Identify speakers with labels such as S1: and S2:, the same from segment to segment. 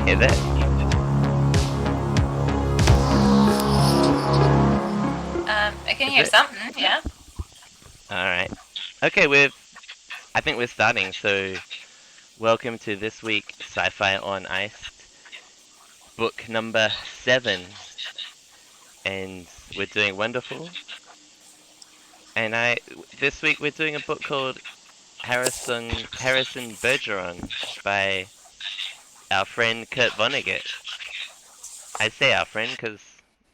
S1: Is it?
S2: I can
S1: Is
S2: hear
S1: it?
S2: something, yeah.
S1: All right. Okay, I think we're starting. So, welcome to this week Sci-Fi on Ice, book number 7, and we're doing wonderful. And this week we're doing a book called Harrison Bergeron by our friend Kurt Vonnegut. I say our friend because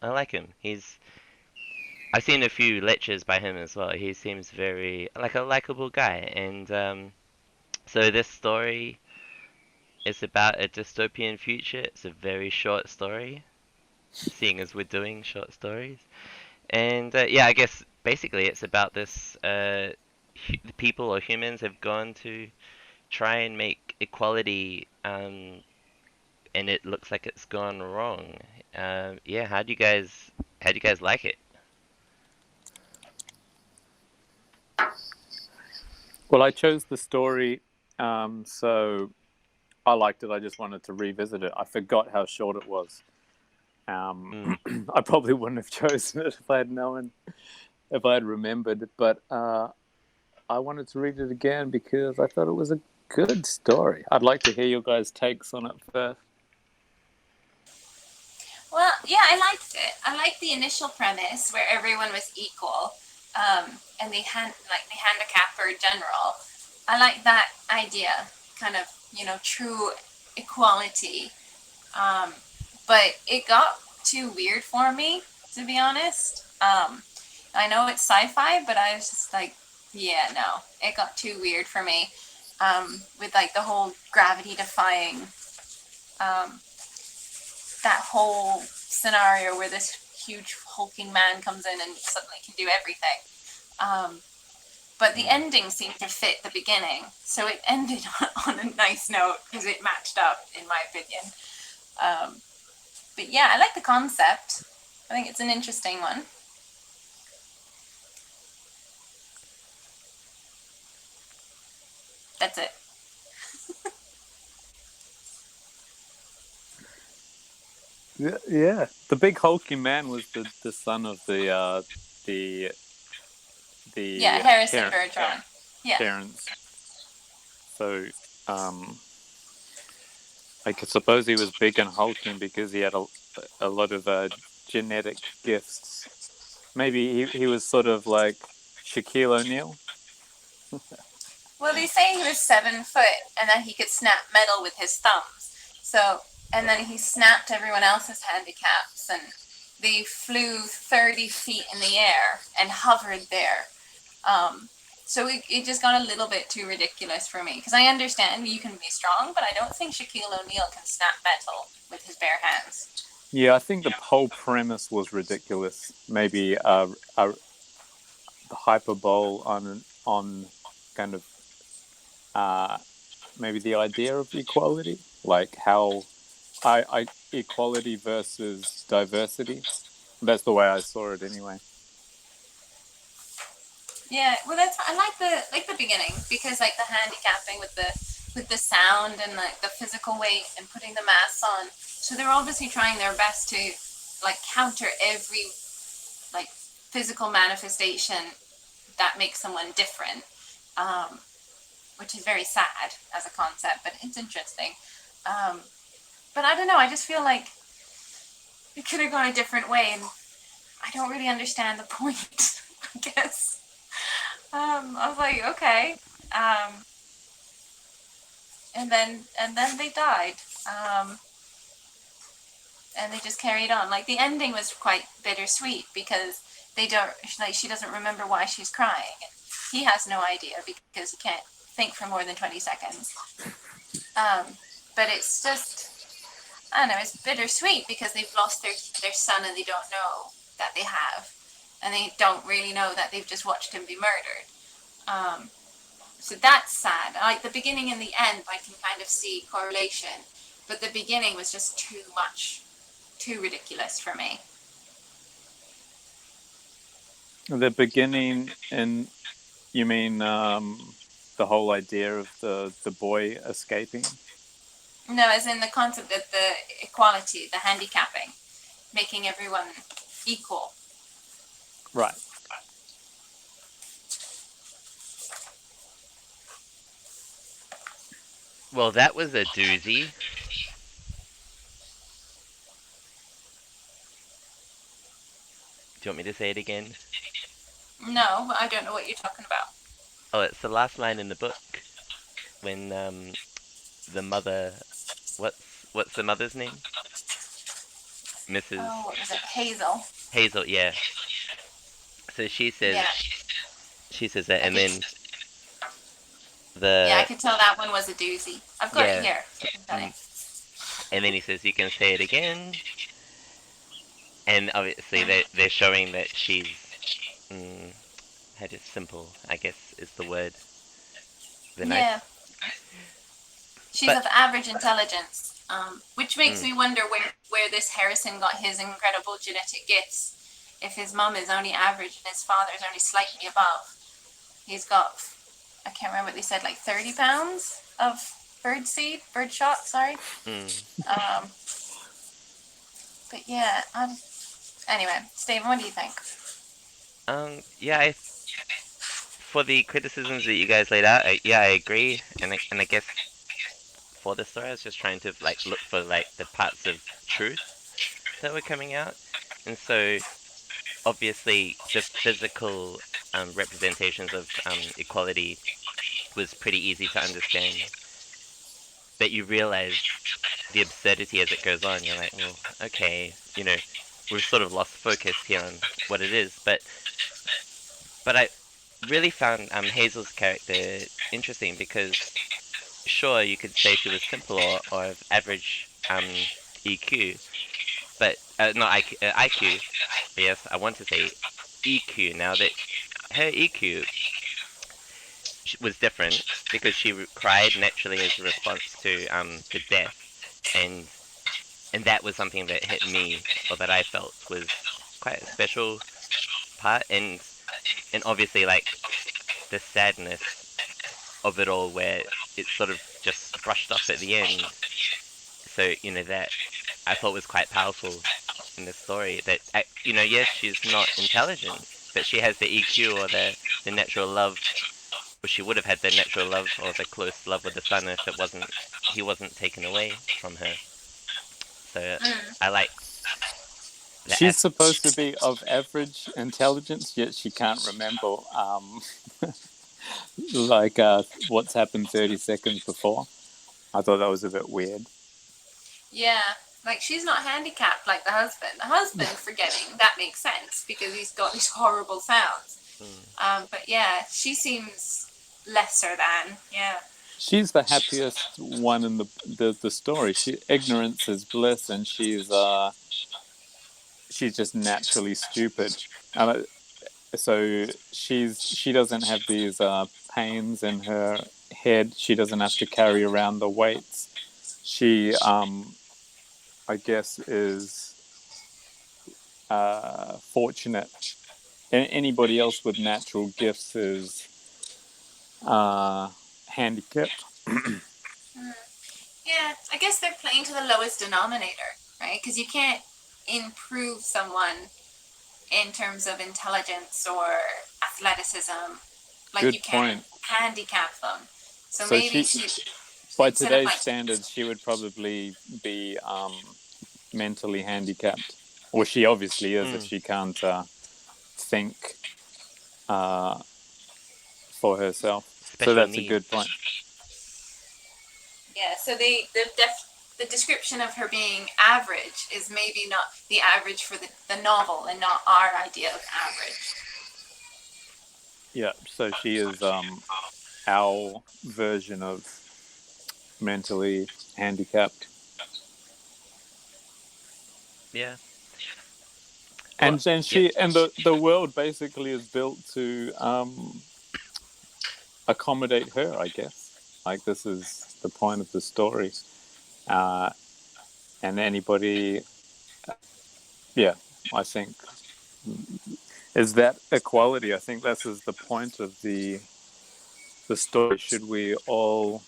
S1: I like him. I've seen a few lectures by him as well. He seems very like a likable guy, and so this story is about a dystopian future. It's a very short story, seeing as we're doing short stories. And yeah, I guess basically it's about this. The people or humans have gone to try and make equality, and it looks like it's gone wrong. Yeah, how do you guys like it?
S3: Well, I chose the story, so I liked it. I just wanted to revisit it. I forgot how short it was.
S1: Mm.
S3: I probably wouldn't have chosen it if I had known, if I had remembered. But I wanted to read it again because I thought it was a good story. I'd like to hear your guys' takes on it first.
S2: Well, yeah, I liked it. I liked the initial premise where everyone was equal, and the handicapper general. I like that idea, kind of, true equality. But it got too weird for me, to be honest. I know it's sci-fi, but I was just like, yeah, no, it got too weird for me. With like the whole gravity defying, um, that whole scenario where this huge hulking man comes in and suddenly can do everything. But the ending seemed to fit the beginning, so it ended on a nice note because it matched up, in my opinion. But yeah, I like the concept. I think it's an interesting one. That's it.
S3: Yeah. The big hulking man was the son of the
S2: Yeah,
S3: the
S2: Harrison Bergeron. Yeah.
S3: parents. So um, I could suppose he was big and hulking because he had a lot of genetic gifts. Maybe he was sort of like Shaquille O'Neal.
S2: Well, they say he was 7 foot and that he could snap metal with his thumbs. So, and then he snapped everyone else's handicaps, and they flew 30 feet in the air and hovered there. So it just got a little bit too ridiculous for me, because I understand you can be strong, but I don't think Shaquille O'Neal can snap metal with his bare hands.
S3: Yeah, I think the whole premise was ridiculous. Maybe the hyperbole on kind of maybe the idea of equality, like how I equality versus diversity. That's the way I saw it anyway.
S2: Yeah, well, I like the beginning, because like the handicapping with the sound and like the physical weight and putting the masks on. So they're obviously trying their best to like counter every like physical manifestation that makes someone different, which is very sad as a concept, but it's interesting. Um, but I don't know. I just feel like it could have gone a different way, and I don't really understand the point. I guess. I was like, okay. Um, and then they died. And they just carried on. Like the ending was quite bittersweet, because they don't like she doesn't remember why she's crying. He has no idea because he can't think for more than 20 seconds. But it's just, I don't know, it's bittersweet because they've lost their son and they don't know that they have, and they don't really know that they've just watched him be murdered. So that's sad. Like the beginning and the end, I can kind of see correlation, but the beginning was just too much, too ridiculous for me.
S3: The beginning, and you mean the whole idea of the boy escaping?
S2: No, as in the concept of the equality, the handicapping, making everyone equal.
S3: Right.
S1: Well, that was a doozy. Do you want me to say it again?
S2: No, I don't know what you're talking about.
S1: Oh, it's the last line in the book when the mother, what's the mother's name? Mrs.
S2: Oh, what was it? Hazel.
S1: Hazel, yeah. So
S2: Yeah.
S1: she says that,
S2: I
S1: and
S2: could,
S1: then
S2: yeah, I
S1: the
S2: could tell that one was a doozy. I've got it
S1: yeah,
S2: here. So I can tell you.
S1: and then he says you can say it again, and obviously they're showing that she's mm, how just simple, I guess is the word, the
S2: Yeah.
S1: nice,
S2: She's
S1: but
S2: of average intelligence, which makes
S1: mm,
S2: me wonder where this Harrison got his incredible genetic gifts. If his mum is only average and his father is only slightly above, he's got, I can't remember what they said, like 30 pounds of bird shot, sorry.
S1: mm.
S2: Um, but yeah, anyway, Stephen, what do you think?
S1: Yeah, for the criticisms that you guys laid out, yeah, I agree, and I guess for the story, I was just trying to like look for like the parts of truth that were coming out, and so obviously the physical representations of equality was pretty easy to understand, but you realize the absurdity as it goes on. You're like, well, okay, we've sort of lost focus here on what it is, but I really found Hazel's character interesting because sure you could say she was simple or of average EQ, but not IQ, IQ. Yes, I want to say EQ now that her EQ was different because she cried naturally as a response to the death, and that was something that hit me or that I felt was quite a special part, and obviously like the sadness of it all where it's sort of just brushed off at the end. So that I thought was quite powerful in the story. That yes, she's not intelligent, but she has the EQ or the natural love, or she would have had the natural love or the close love with the son if it wasn't he wasn't taken away from her. So
S2: Mm.
S1: I like that.
S3: She's supposed to be of average intelligence, yet she can't remember like what's happened 30 seconds before. I thought that was a bit weird.
S2: Yeah, like she's not handicapped like the husband. The husband forgetting, that makes sense because he's got these horrible sounds.
S1: Mm,
S2: But yeah, she seems lesser than. Yeah.
S3: She's the happiest one in the story. Ignorance is bliss, and she's just naturally stupid. And so she doesn't have these pains in her head. She doesn't have to carry around the weights. She, I guess, is fortunate. Anybody else with natural gifts is handicapped.
S2: Yeah, I guess they're playing to the lowest denominator, right? Because you can't improve someone in terms of intelligence or athleticism like you
S3: Good
S2: can
S3: point.
S2: handicap them. So
S3: So
S2: maybe
S3: she, by
S2: instead of
S3: today's
S2: like,
S3: standards, she would probably be mentally handicapped, or she obviously is if
S1: mm,
S3: she can't think for herself. So
S1: special
S3: that's a
S1: needs.
S3: good point.
S2: yeah, so the description of her being average is maybe not the average for the novel and not our idea of average.
S3: Yeah. So she is our version of mentally handicapped.
S1: Yeah. Well,
S3: And then
S1: yeah.
S3: the world basically is built to accommodate her, I guess. Like this is the point of the story. And anybody, yeah, I think is that equality. I think this is the point of the story. Should we all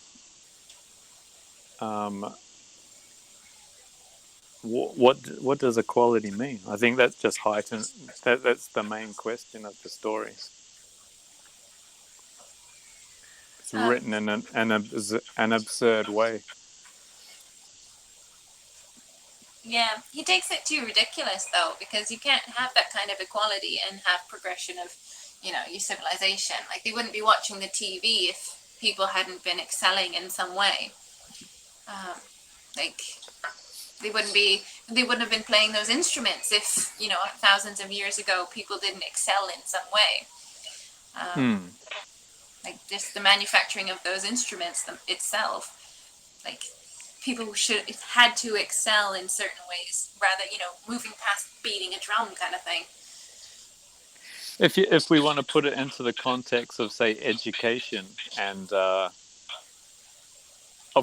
S3: what does equality mean? I think that's just heightened. That's the main question of the story. It's
S2: Um,
S3: written in an absurd way.
S2: yeah, he takes it too ridiculous though, because you can't have that kind of equality and have progression of, your civilization. Like they wouldn't be watching the TV if people hadn't been excelling in some way. Um, like they wouldn't have been playing those instruments if thousands of years ago people didn't excel in some way.
S3: Hmm.
S2: Like just the manufacturing of those instruments itself, like people had to excel in certain ways rather, moving past beating a drum kind of thing.
S3: If we want to put it into the context of, say, education, and of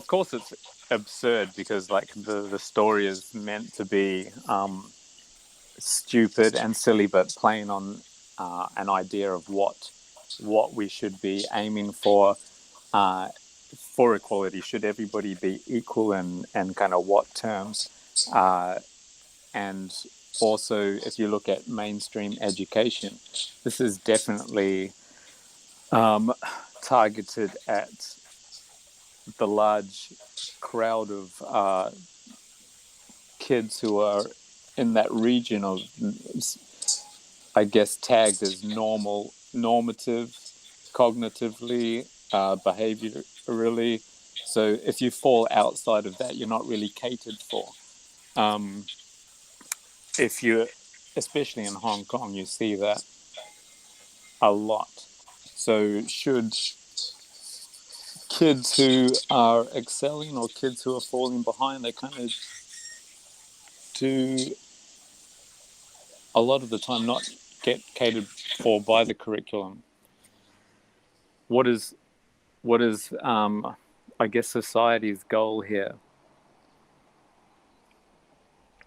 S3: course it's absurd because like the story is meant to be stupid and silly, but playing on an idea of what we should be aiming uh, for equality. Should everybody be equal, and kind of what terms? And also, if you look at mainstream education, this is definitely targeted at the large crowd of kids who are in that region of, I guess, tagged as normative, cognitively, behaviorally. So if you fall outside of that, you're not really catered for. Um, if you, especially in Hong Kong, you see that a lot. So should kids who are excelling or kids who are falling behind, they kind of do a lot of the time not get catered for by the curriculum. What is I guess society's goal here?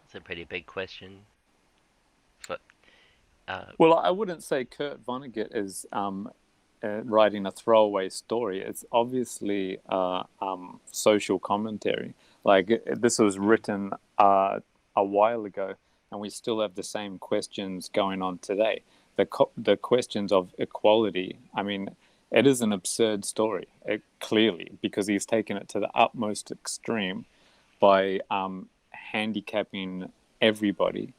S1: It's a pretty big question. But
S3: Well, I wouldn't say Kurt Vonnegut is writing a throwaway story. It's obviously social commentary. Like this was written a while ago, and we still have the same questions going on today. The questions of equality. I mean, it is an absurd story, clearly, because he's taken it to the utmost extreme by handicapping everybody.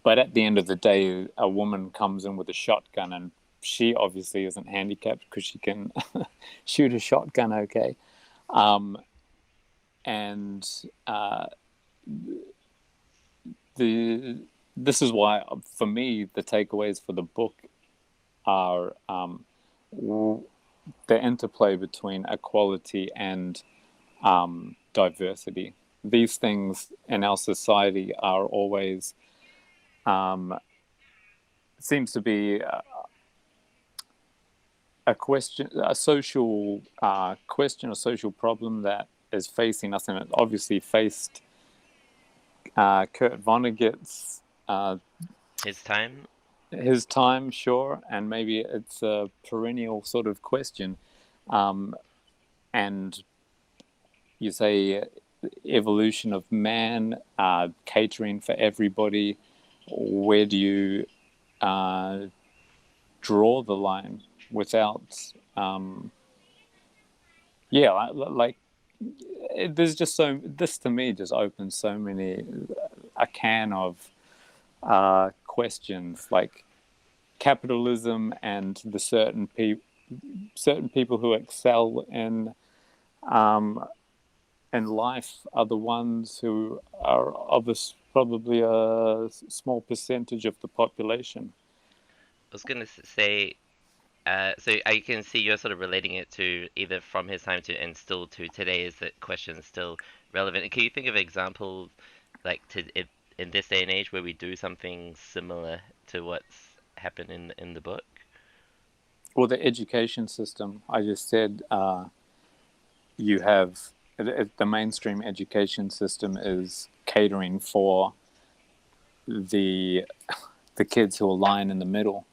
S3: But at the end of the day, a woman comes in with a shotgun, and she obviously isn't handicapped because she can shoot a shotgun okay. Um, and the this is why, for me, the takeaways for the book are the interplay between equality and diversity. These things in our society are always seems to be a question, a social question, a social problem that is facing us, and it obviously faced Kurt Vonnegut's his time, sure, and maybe it's a perennial sort of question. And you say evolution of man, catering for everybody. Where do you draw the line without like there's just so, this to me just opens so many, a can of questions, like capitalism and the certain people who excel in life are the ones who are probably a small percentage of the population.
S1: I was gonna say, so I can see you're sort of relating it to either from his time to and still to today. Is that question still relevant? Can you think of examples like in this day and age where we do something similar to what's happened in the book?
S3: Well, the education system, I just said, you have the mainstream education system is catering for the kids who are lying in the middle,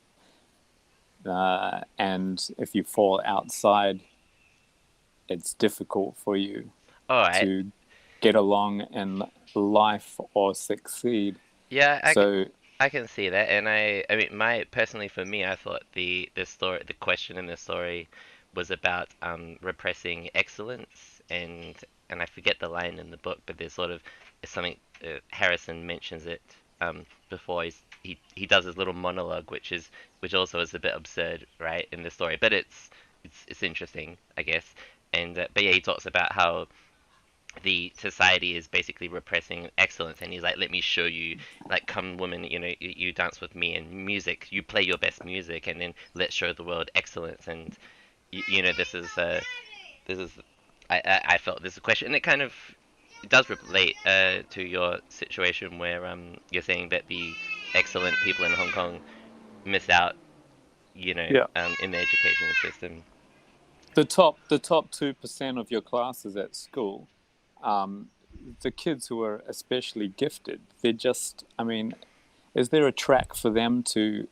S3: and if you fall outside, it's difficult for you
S1: All right.
S3: to. get along in life or succeed.
S1: Yeah,
S3: So
S1: I can see that, and I mean, personally for me, I thought the question in the story was about repressing excellence, and I forget the line in the book, but there's sort of something Harrison mentions it before he does his little monologue, which also is a bit absurd, right, in the story, but it's interesting, I guess, and but yeah, he talks about how the society is basically repressing excellence, and he's like, let me show you, like, come woman, you dance with me, and music, you play your best music, and then let's show the world excellence. And this is I felt this is a question, and it kind of it does relate to your situation where you're saying that the excellent people in Hong Kong miss out,
S3: yeah,
S1: in the education system.
S3: the top 2% of your classes at school, um, the kids who are especially gifted, they're just, I mean, is there a track for them to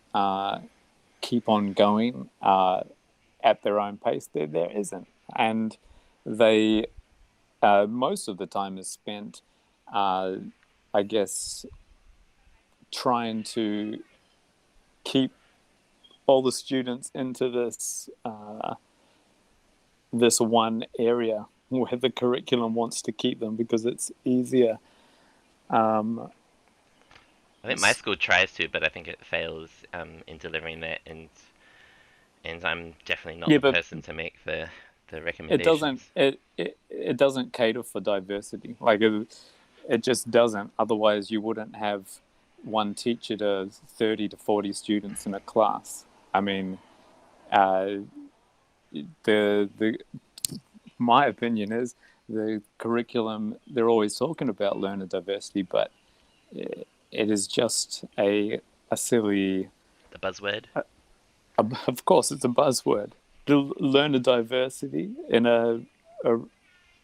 S3: keep on going at their own pace? There isn't, and they most of the time is spent, I guess, trying to keep all the students into this one area where the curriculum wants to keep them because it's easier. Um,
S1: I think my school tries to, but I think it fails in delivering that, and I'm definitely not
S3: yeah,
S1: the
S3: but
S1: person to make the
S3: it doesn't
S1: recommendations.
S3: it doesn't cater for diversity. Like it just doesn't. Otherwise, you wouldn't have one teacher to 30 to 40 students in a class. I mean, uh, the my opinion is the curriculum, they're always talking about learner diversity, but it is just a silly,
S1: The buzzword.
S3: of course it's a buzzword. Learner diversity in a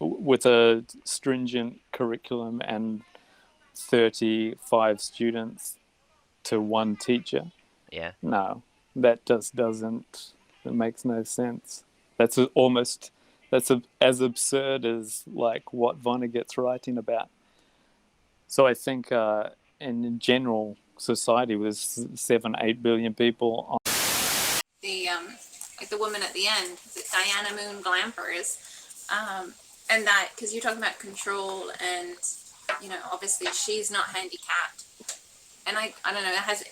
S3: with a stringent curriculum and 35 students to one teacher.
S1: Yeah.
S3: No, that just doesn't, it makes no sense. That's almost, as absurd as like what Vonnegut's writing about. So I think in general society with 7-8 billion people on.
S2: The like the woman at the end, is it Diana Moon Glampers? And that, because you're talking about control, and obviously she's not handicapped, and I don't know, it has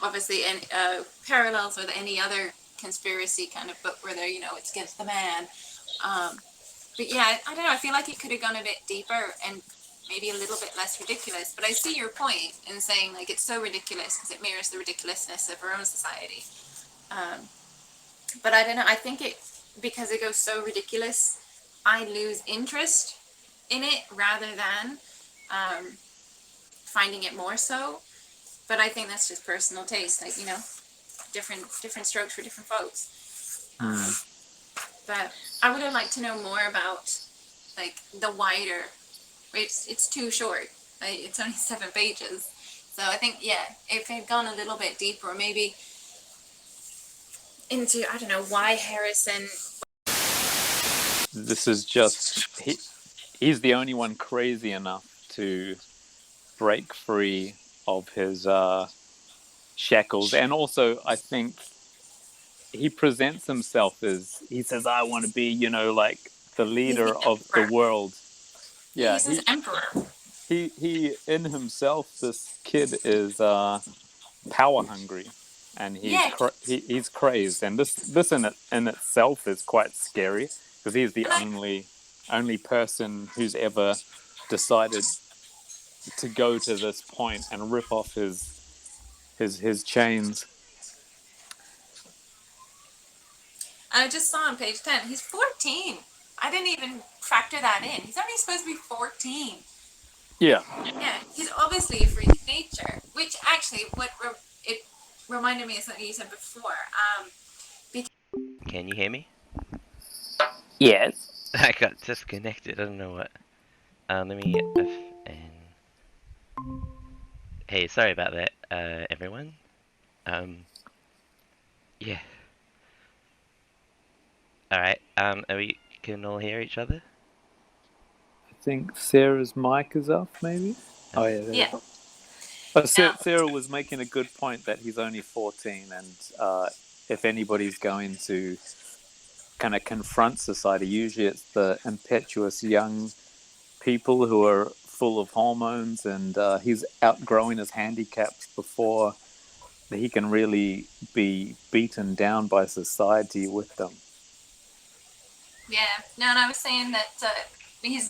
S2: obviously any parallels with any other conspiracy kind of book where it's against the man. But yeah, I don't know, I feel like it could have gone a bit deeper and maybe a little bit less ridiculous, but I see your point in saying like it's so ridiculous because it mirrors the ridiculousness of our own society. But I don't know, I think because it goes so ridiculous, I lose interest in it rather than finding it more so. But I think that's just personal taste, like different strokes for different folks. But I would have liked to know more about like the wider. It's too short. It's only 7 pages, so I think if it had gone a little bit deeper, maybe into, I don't know, why Harrison.
S3: This is just he's the only one crazy enough to break free of his shackles, and also I think he presents himself as, he says, I want to be, like the
S2: He's the
S3: leader of the
S2: emperor.
S3: world. Yeah,
S2: He's his emperor.
S3: he in himself, this kid is power hungry, and
S2: Yeah.
S3: he's crazed, and this in itself is quite scary because he's the only person who's ever decided to go to this point and rip off his chains.
S2: I just saw on page 10, he's 14. I didn't even factor that in. He's only supposed to be 14.
S3: Yeah,
S2: Yeah, he's obviously a freak of nature, which actually, it reminded me of something you said before.
S1: Can you hear me?
S3: yes.
S1: I got disconnected. I don't know what. Let me Hey, sorry about that, everyone. Yeah. All right. Are we can all hear each other?
S3: think Sarah's mic is off, maybe? Oh, yeah, there
S2: Yeah.
S3: we go. But
S2: Now,
S3: Sarah was making a good point that he's only 14, and if anybody's going to kind of confront society, usually it's the impetuous young people who are full of hormones, and he's outgrowing his handicaps before he can really be beaten down by society with them.
S2: yeah. No, and I was saying that he's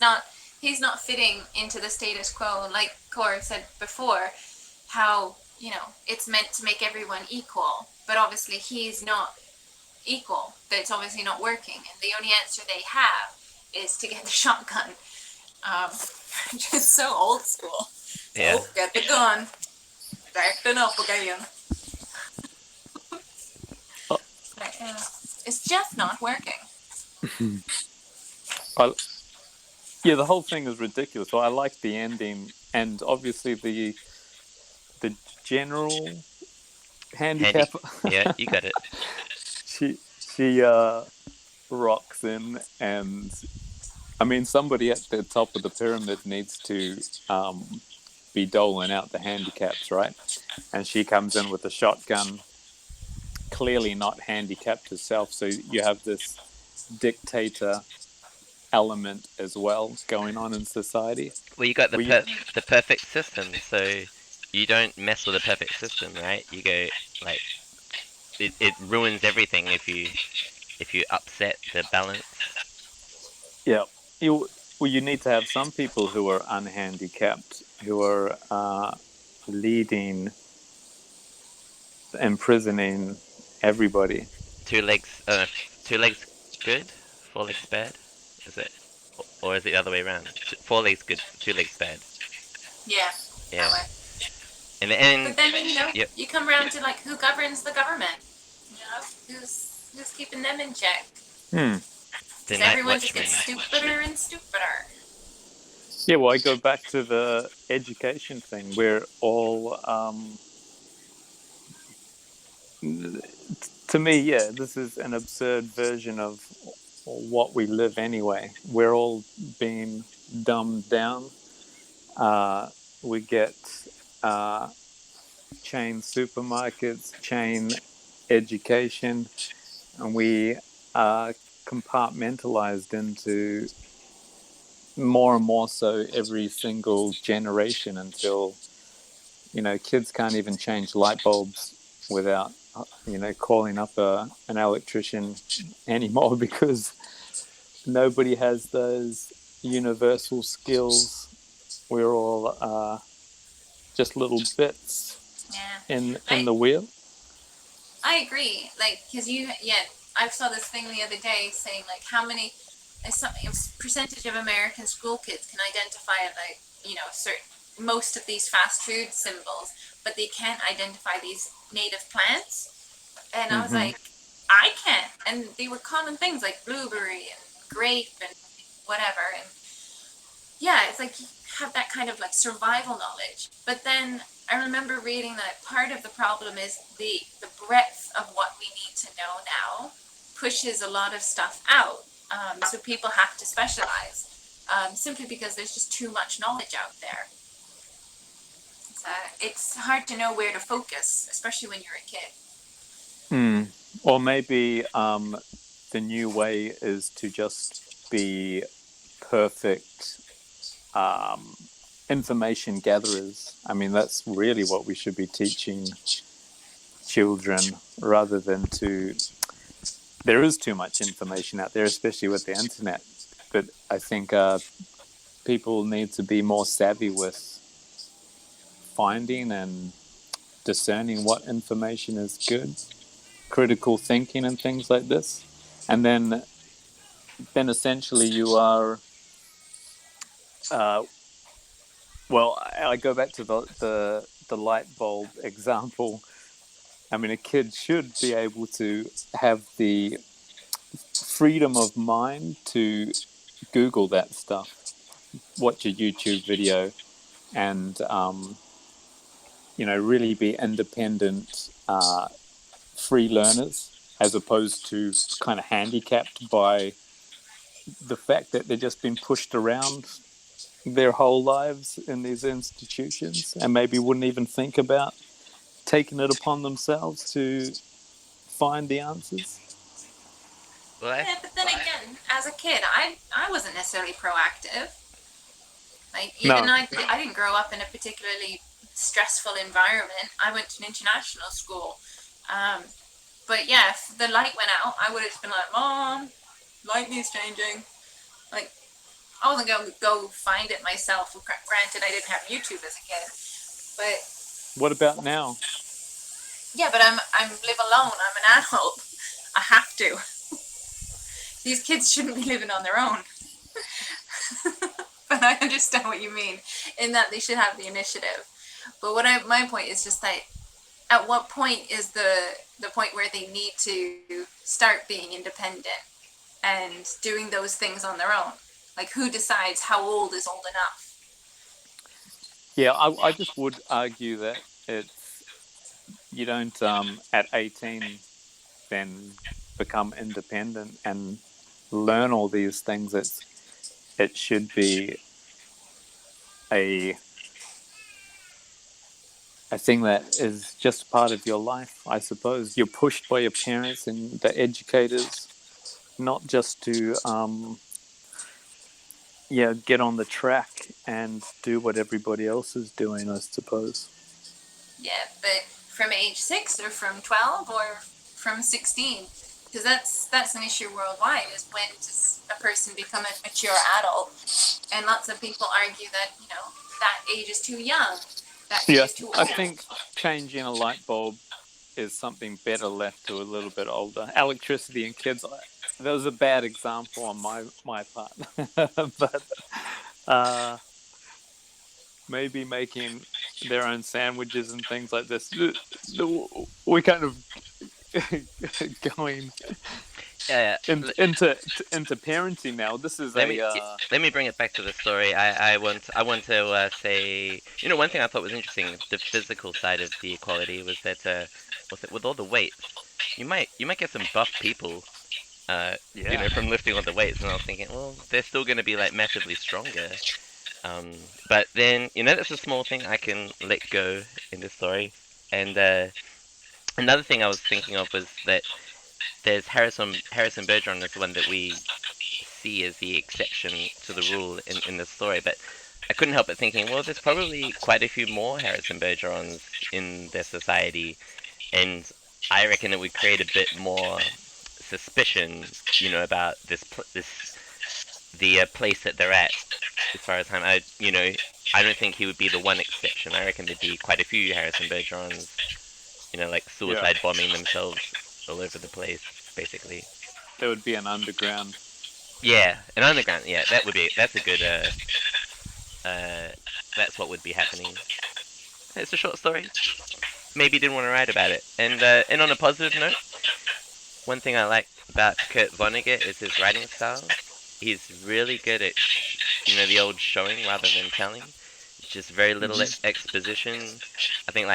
S2: not fitting into the status quo, like Cor said before. How it's meant to make everyone equal, but obviously he's not equal. But it's obviously not working, and the only answer they have is to get the shotgun. Just so old school.
S1: Yeah.
S2: Oh, get the gun. Back it up again. But, it's just not working.
S3: Yeah, the whole thing is ridiculous. So I like the ending, and obviously the general handicap.
S1: Yeah, you got it.
S3: she rocks in, and I mean, somebody at the top of the pyramid needs to be doling out the handicaps, right? And she comes in with a shotgun, clearly not handicapped herself. So you have this dictator element as well going on in society.
S1: Well, you got the perfect system, so you don't mess with the perfect system, right? You go like it ruins everything if you upset the balance.
S3: Yeah, you need to have some people who are unhandicapped, who are leading, imprisoning everybody.
S1: Two legs good, 4 legs bad. Is it, or is it the other way around? 4 legs good, 2 legs bad.
S2: Yeah.
S1: Yeah.
S2: That way.
S1: In the end,
S2: But then
S1: yep.
S2: you come around to like who governs the government. Who's keeping them in check?
S1: The night
S2: Everyone just
S1: watchman.
S2: gets stupider and stupider.
S3: Yeah, well, I go back to the education thing. We're all, to me, yeah, this is an absurd version of what we live anyway. We're all being dumbed down. We get chain supermarkets, chain education, and we are compartmentalized into more and more so every single generation until, kids can't even change light bulbs without, calling up an electrician anymore because nobody has those universal skills. We're all just little bits in the wheel.
S2: I agree. Like, because I saw this thing the other day saying like how many percentage of American school kids can identify like most of these fast food symbols, but they can't identify these native plants. And I was like, I can't. And they were common things like blueberry and grape and whatever. And yeah, it's like you have that kind of like survival knowledge. But then I remember reading that part of the problem is the breadth of what we need to know now pushes a lot of stuff out. So people have to specialize simply because there's just too much knowledge out there. It's hard to know where to focus, especially when you're a kid.
S3: Or maybe the new way is to just be perfect information gatherers. I mean, that's really what we should be teaching children, rather than there is too much information out there, especially with the internet. But I think people need to be more savvy with finding and discerning what information is good, critical thinking and things like this. And then essentially you are, well, I go back to the light bulb example. I mean, a kid should be able to have the freedom of mind to Google that stuff, watch a YouTube video, and really be independent, free learners, as opposed to kind of handicapped by the fact that they're just being pushed around their whole lives in these institutions and maybe wouldn't even think about taking it upon themselves to find the answers.
S1: Well,
S2: Yeah, but then again, as a kid, I wasn't necessarily proactive. Like even
S3: No.
S2: I didn't grow up in a particularly stressful environment. I went to an international school. But yeah, if the light went out, I would have been like, "Mom, lightning's changing." Like I wasn't going to go find it myself. Granted, I didn't have YouTube as a kid, but
S3: What about now?
S2: yeah, but I'm live alone. I'm an adult. I have to. These kids shouldn't be living on their own. But I understand what you mean in that they should have the initiative. But my point is just that at what point is the point where they need to start being independent and doing those things on their own? Like who decides how old is old enough?
S3: Yeah, I just would argue that you don't at 18 then become independent and learn all these things. It should be a thing that is just part of your life, I suppose. You're pushed by your parents and the educators, not just to get on the track and do what everybody else is doing, I suppose.
S2: Yeah, but from age 6 or from 12 or from 16? Because that's an issue worldwide, is when does a person become a mature adult? And lots of people argue that, that age is too young, that age
S3: Yeah,
S2: is too old.
S3: I think changing a light bulb is something better left to a little bit older. Electricity and kids, that was a bad example on my part. But maybe making their own sandwiches and things like this. We kind of going
S1: yeah.
S3: into parenting now. This is
S1: Let me bring it back to the story. I want to say, one thing I thought was interesting, the physical side of the equality was that with all the weights, you might get some buff people, from lifting all the weights, and I was thinking, well, they're still going to be like massively stronger. But then, that's a small thing I can let go in this story. And another thing I was thinking of was that there's Harrison Bergeron is the one that we see as the exception to the rule in the story, but I couldn't help but thinking, well, there's probably quite a few more Harrison Bergerons in their society, and I reckon it would create a bit more suspicion, about the place that they're at. As far as I don't think he would be the one exception. I reckon there'd be quite a few Harrison Bergerons, like suicide bombing themselves all over the place, basically.
S3: There would be an underground.
S1: Yeah, an underground. Yeah, that's a good. That's what would be happening. It's a short story. Maybe didn't want to write about it. And on a positive note, one thing I like about Kurt Vonnegut is his writing style. He's really good at, the old showing rather than telling. Just very little exposition. I think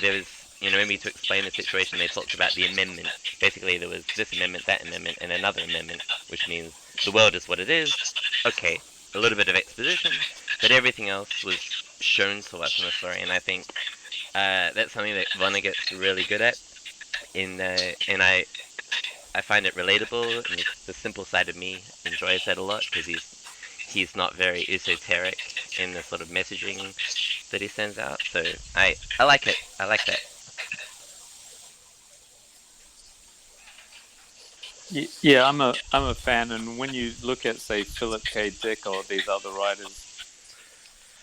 S1: there was, maybe to explain the situation, they talked about the amendment. Basically, there was this amendment, that amendment, and another amendment, which means the world is what it is. Okay, a little bit of exposition, but everything else was shown to us in the story, and I think that's something that Vonnegut's really good at. And I find it relatable, and the simple side of me enjoys that a lot, because he's not very esoteric in the sort of messaging that he sends out. So I like it. I like that.
S3: Yeah, I'm a fan, and when you look at, say, Philip K. Dick or these other writers,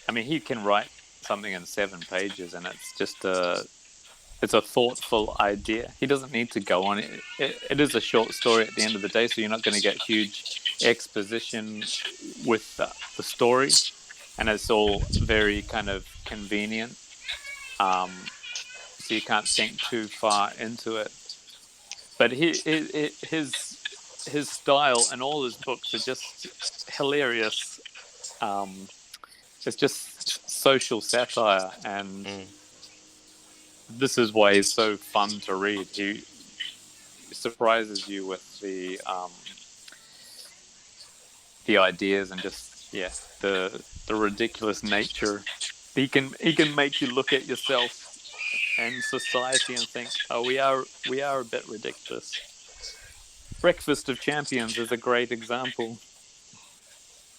S3: I mean, he can write something in 7 pages, and it's just it's a thoughtful idea. He doesn't need to go on. It is a short story at the end of the day, so you're not going to get huge exposition with the story, and it's all very kind of convenient. So you can't think too far into it. But his style and all his books are just hilarious. It's just social satire, and this is why he's so fun to read. He surprises you with the ideas and just the ridiculous nature. He can make you look at yourself and society and think, oh, we are a bit ridiculous. Breakfast of Champions is a great example.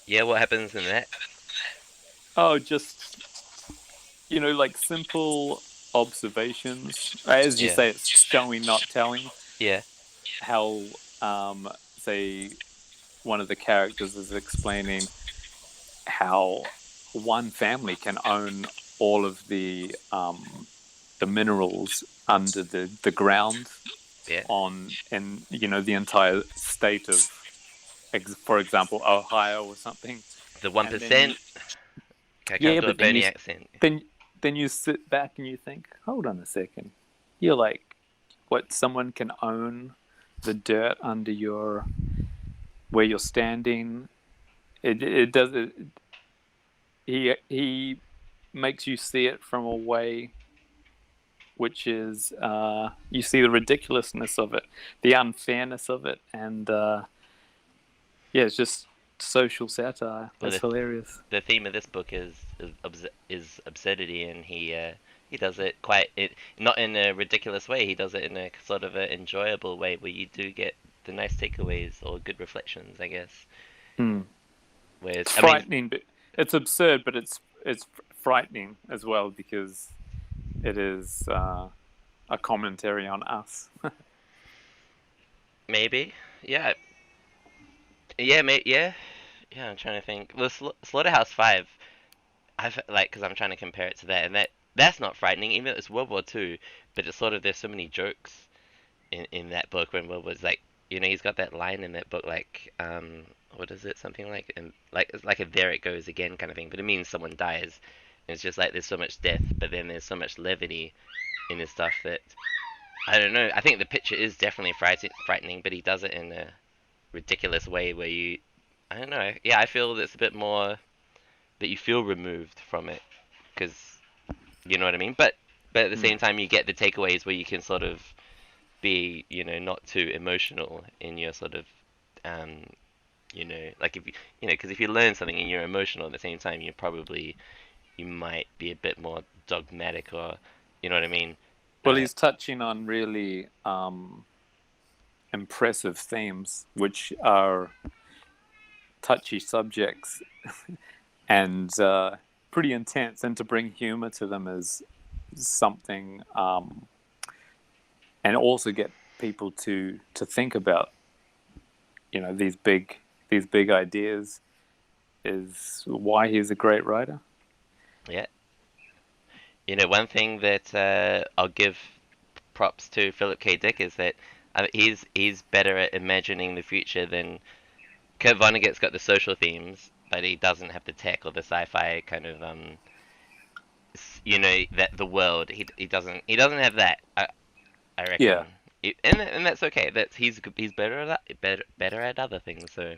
S1: Yeah, what happens in that?
S3: Oh, just like simple observations. As you
S1: Yeah.
S3: say, it's showing, not telling.
S1: Yeah.
S3: How, say, one of the characters is explaining how one family can own all of the minerals under the ground
S1: Yeah.
S3: in the entire state of, for example, Ohio or something.
S1: The
S3: And then
S1: 1%. I can't
S3: yeah,
S1: do a
S3: but then
S1: Bernie accent.
S3: then you sit back and you think, hold on a second, you're like, what? Someone can own the dirt under where you're standing. It does it. He makes you see it from a way which is, you see the ridiculousness of it, the unfairness of it, and yeah, it's just social satire.
S1: Well,
S3: It's hilarious.
S1: the theme of this book is absurdity, and he does it not in a ridiculous way. He does it in a sort of an enjoyable way where you do get the nice takeaways or good reflections, I guess.
S3: Mm.
S1: Whereas,
S3: It's
S1: I mean,
S3: frightening, but it's absurd, but it's frightening as well because it is a commentary on us.
S1: maybe, yeah, yeah, yeah. I'm trying to think. The Slaughterhouse-5, I've like because I'm trying to compare it to that, and that's not frightening, even though it's World War II, but it's sort of there's so many jokes in that book when World War's like, he's got that line in that book like, what is it, something like, and like it's like a there it goes again kind of thing, but it means someone dies. And it's just like there's so much death, but then there's so much levity in this stuff that I don't know. I think the picture is definitely frightening, but he does it in a ridiculous way where I don't know. Yeah, I feel it's a bit more that you feel removed from it because you know what I mean. But at the same time, you get the takeaways where you can sort of be, not too emotional in your sort of, like if because if you learn something and you're emotional at the same time, you might be a bit more dogmatic or, you know what I mean?
S3: Well, he's touching on really impressive themes, which are touchy subjects and pretty intense, and to bring humor to them is something, and also get people to think about, these big ideas, is why he's a great writer.
S1: Yeah. One thing that I'll give props to Philip K. Dick is that he's better at imagining the future than Kurt Vonnegut's got the social themes, but he doesn't have the tech or the sci-fi kind of that the world. He doesn't have that. I reckon.
S3: Yeah.
S1: And that's okay. He's better at that, better at other things. So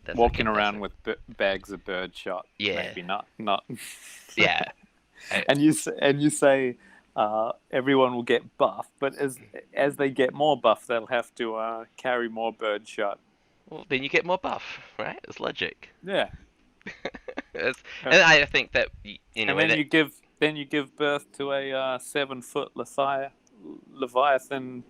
S1: that's
S3: Walking
S1: okay,
S3: around with bags of birdshot.
S1: Yeah.
S3: Maybe not.
S1: Yeah.
S3: And you say everyone will get buff, but as they get more buff, they'll have to carry more birdshot.
S1: Well, then you get more buff, right? It's logic.
S3: Yeah.
S1: And I think that
S3: and then you give birth to a 7-foot Leviathan,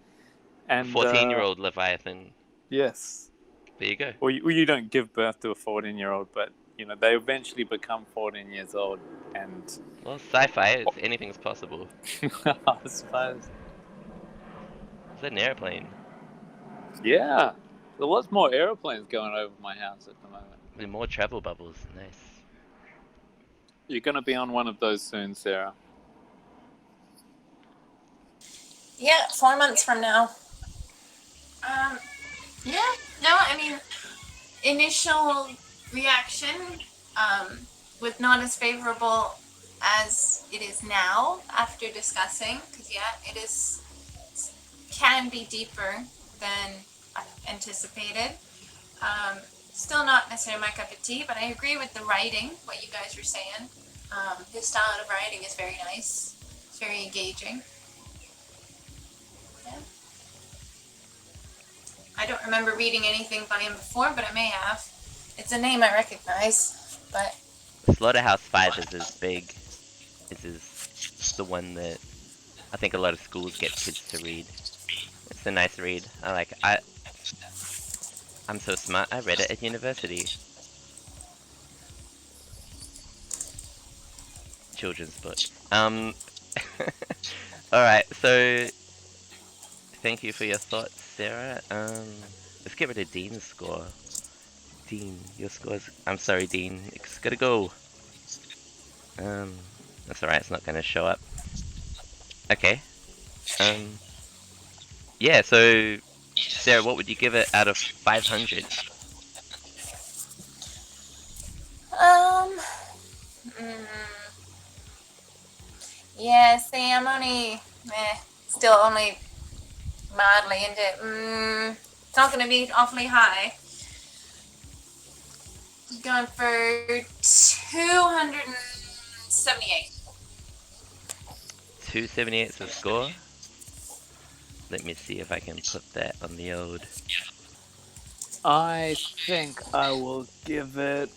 S3: and
S1: 14-year-old Leviathan.
S3: Yes.
S1: There you go.
S3: Well, you don't give birth to a 14-year-old, but they eventually become 14 years old, and
S1: well, sci-fi, anything's possible.
S3: I suppose.
S1: Is that an airplane?
S3: Yeah, there was more airplanes going over my house at the moment.
S1: With more travel bubbles, nice.
S3: You're going to be on one of those soon, Sarah.
S2: Yeah, 4 months from now. Yeah, no, I mean, initial reaction was not as favorable as it is now after discussing, because it can be deeper than anticipated. Still not necessarily my cup of tea, but I agree with the writing, what you guys were saying. His style of writing is very nice. It's very engaging. Yeah. I don't remember reading anything by him before, but I may have. It's a name I recognize. But
S1: Slaughterhouse-Five is his big, is the one that I think a lot of schools get kids to read. It's a nice read. I like it. I'm so smart. I read it at university. Children's book. All right. So thank you for your thoughts, Sarah. Let's get rid of Dean's score. Dean, your score's. I'm sorry, Dean. It's gotta go. That's alright. It's not gonna show up. Okay. Yeah. So, Sarah, what would you give it out of 500?
S2: um, mm, yeah. See, I'm only still only mildly into it. It's not going to be awfully high. I'm going for 278.
S1: 278 is the score. Let me see if I can put that on the old.
S3: I think I will give it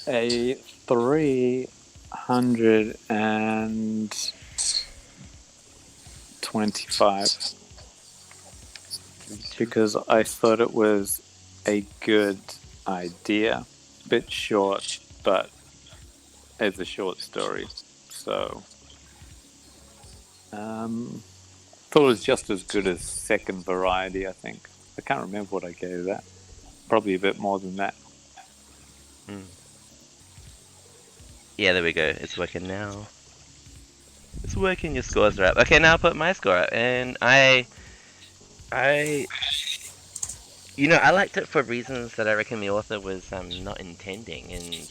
S3: a 325 because I thought it was a good idea. Bit short, but it's a short story, so thought it was just as good as Second Variety. I think I can't remember what I gave that. Probably a bit more than that.
S1: Yeah, there we go. It's working now. It's working. Your scores are up. Okay, now I'll put my score up, and I liked it for reasons that I reckon the author was not intending, and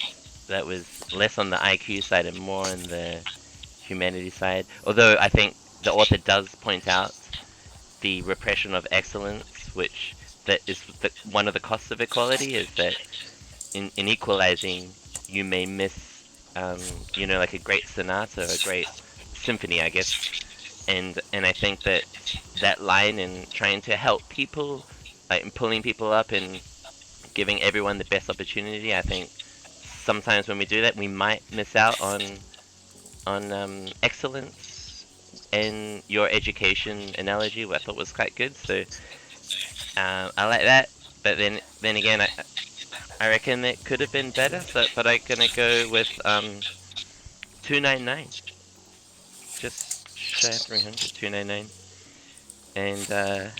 S1: that was less on the IQ side and more on the humanity side. Although I think the author does point out the repression of excellence, which that is one of the costs of equality is that in equalizing you may miss like a great sonata or a great symphony, I guess. And I think that line in trying to help people, like in pulling people up and giving everyone the best opportunity, I think sometimes when we do that, we might miss out on excellence. And your education analogy, I thought was quite good. So I like that. But then again, I reckon it could have been better. So, but I'm gonna go with 299. Just shy of 300. 299. And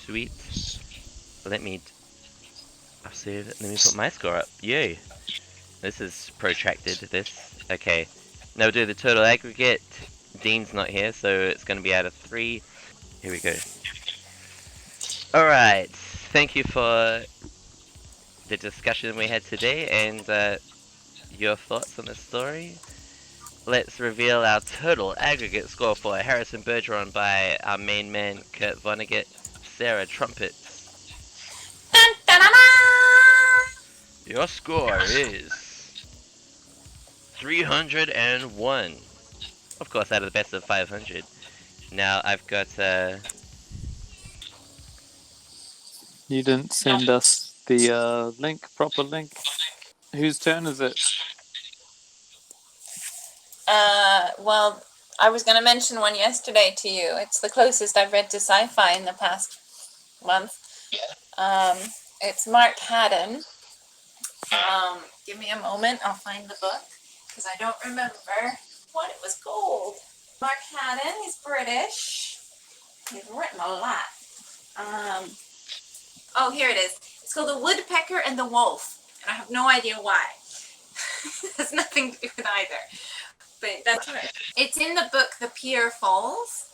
S1: sweet. I'll save it. Let me put my score up. Yay. This is protracted. Okay. Now we'll do the total aggregate. Dean's not here, so it's going to be out of 3. Here we go. Alright. Thank you for the discussion we had today and your thoughts on the story. Let's reveal our total aggregate score for Harrison Bergeron by our main man, Kurt Vonnegut. Sarah, trumpets.
S2: Dun, dun, dun, dun!
S1: Your score is 301. Of course, out of the best of 500. Now I've got
S3: You didn't send us the proper link. Whose turn is it?
S2: Well, I was going to mention one yesterday to you. It's the closest I've read to sci-fi in the past month. It's Mark Haddon. Give me a moment. I'll find the book because I don't remember what it was called. Mark Haddon. He's British. He's written a lot. Oh, here it is. It's called The Woodpecker and the Wolf, and I have no idea why. It has nothing to do with either. But that's right. It's in the book The Pier Falls.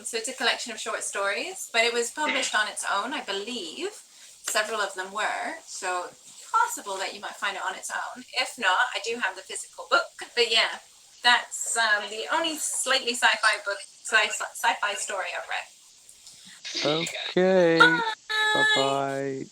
S2: So it's a collection of short stories, but it was published on its own, I believe. Several of them were, so possible that you might find it on its own. If not, I do have the physical book. But yeah, that's the only slightly sci-fi book, sci-fi story I've read.
S3: Okay. Bye-bye.